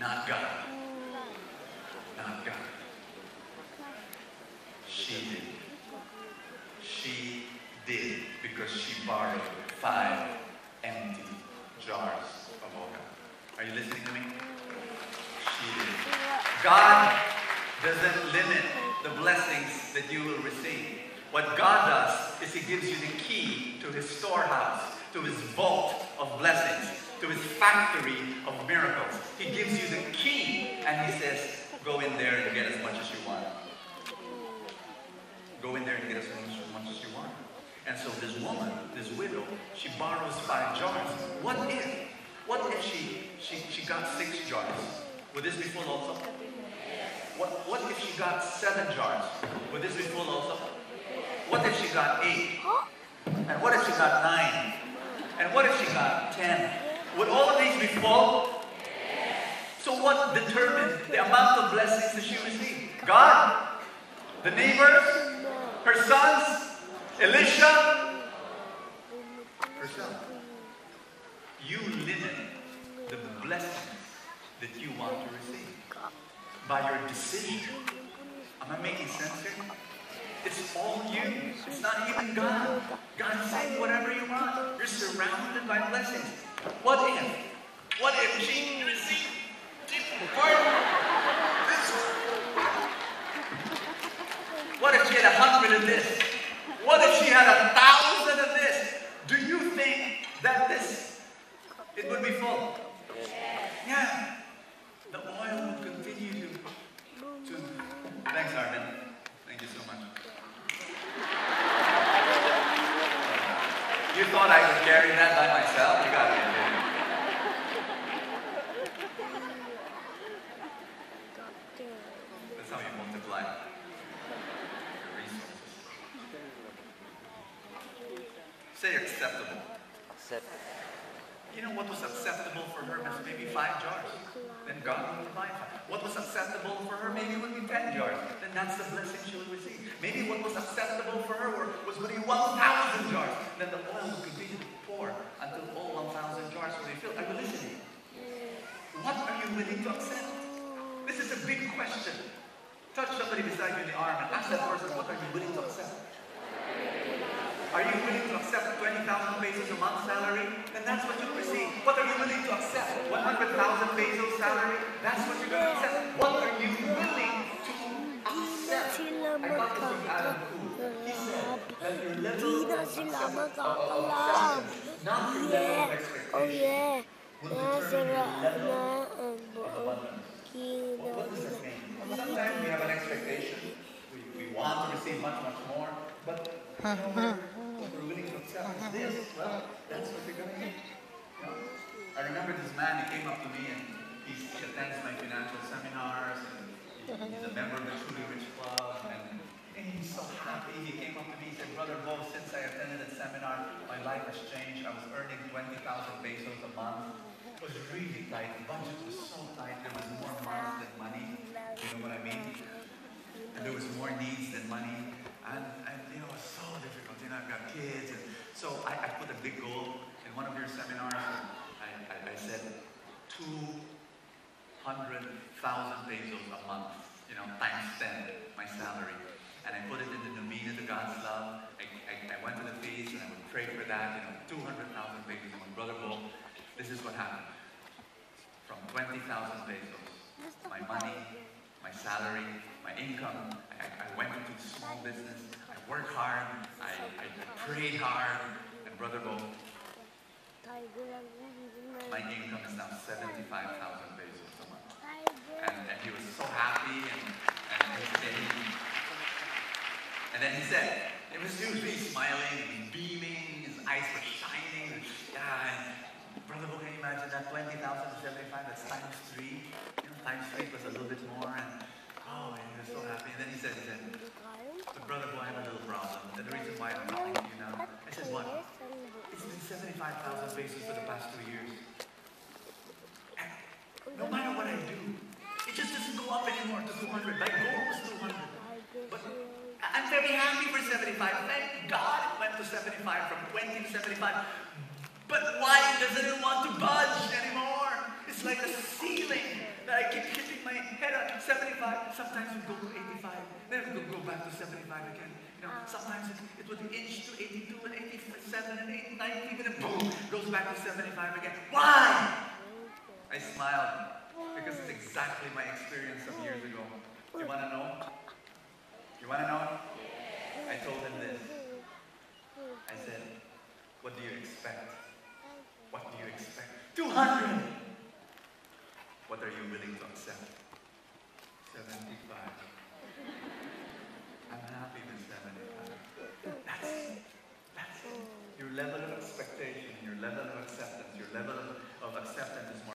Not God. Not God. She did. She did because she borrowed 5 empty jars of oil. Are you listening to me? She did. God doesn't limit the blessings that you will receive. What God does is He gives you the key to His storehouse, to His vault of blessings, to His factory of miracles. He gives you the key and He says, go in there and get as much as you want. Go in there and get as much as you want. And so this woman, this widow, she borrows 5 jars. What if she got 6 jars? Would this be full also? What if she got 7 jars? Would this be full also? What if she got 8? And what if she got 9? And what if she got 10? Would all of these be full? So what determined the amount of blessings that she received? God? The neighbors? Her sons? Elisha? Herself. You limit the blessings that you want to receive by your decision. Am I making sense here? It's all you. It's not even God. God is saying whatever you want. You're surrounded by blessings. What if she received this? What if she had 100 of this? What if she had 1,000 of this? Do you think that it would be full? Yeah. The oil would continue to thanks, Armin. Thank you so much. You thought I would carry that by myself? You got it. That's how you multiply your resources. Say acceptable. Acceptable. You know what was acceptable for her was maybe 5 jars. Then God multiplied 5. What was acceptable for her maybe would be 10 jars. Then that's the blessing she would receive. Maybe what was acceptable for her was would be 1,000 jars. Then the oil would continue to pour until all 1,000 jars would be filled. Are you listening? What are you willing to accept? This is a big question. Touch somebody beside you in the arm and ask that person, what are you willing to accept? Are you willing to accept 20,000 pesos a month salary? Then that's what you'll receive. What are you willing to accept? 100,000 pesos salary? That's what you're going to accept. What are you willing to accept? I thought this was Adam Cool. He said that your level of acceptance, not your level of expectation, will determine your level of abundance. What does this mean? Sometimes we have an expectation. We want to receive much, much more. But what we're willing to accept is this. Well, that's what you're going to get. You know? I remember this man, he came up to me and he attends my financial seminars and he's a member of the Truly Rich Club and he's so happy. He came up to me and said, Brother Bo, since I attended that seminar, my life has changed. I was earning 20,000 pesos a month. It was really tight. The budget was so tight. There was more months than money. You know what I mean? And there was more needs than money. And you know, it was so difficult. You know, I've got kids. And so I put a big goal in one of your seminars. I said 200,000 pesos a month, you know, times 10, my salary. And I put it in the Nomina to God's Love. I went to the feast and I would pray for that, you know, 200,000 pesos. And Brother Bo, this is what happened. From 20,000 pesos, my money, my salary, my income, I went into the small business, I worked hard, I prayed hard, and Brother Bo, my income is now 75,000 pesos a month. And he was so happy, and then he said, he was really smiling, he was beaming, his eyes were shining, and Brother Bo, can you imagine that? 20,000 to 75, that's times 3. You know, times 3 plus a little bit more, and he was so happy. And then he said, but Brother Bo, I have a little problem. And the reason why I'm talking to you now, I said, what? It's been 75,000 pesos for the past 2 years. And no matter what I do, it just doesn't go up anymore to 200. My goal was 200. But I'm very happy for 75. Thank God it went to 75, from 20 to 75. But why doesn't it want to budge anymore? It's like a ceiling that Sometimes it would go to 85, then it would go back to 75 again. Sometimes it would inch to 82 and 87 and 89, even and boom, goes back to 75 again. Why? I smiled because it's exactly my experience some years ago. You want to know? You want to know? I told him this. I said, what do you expect? What do you expect? 200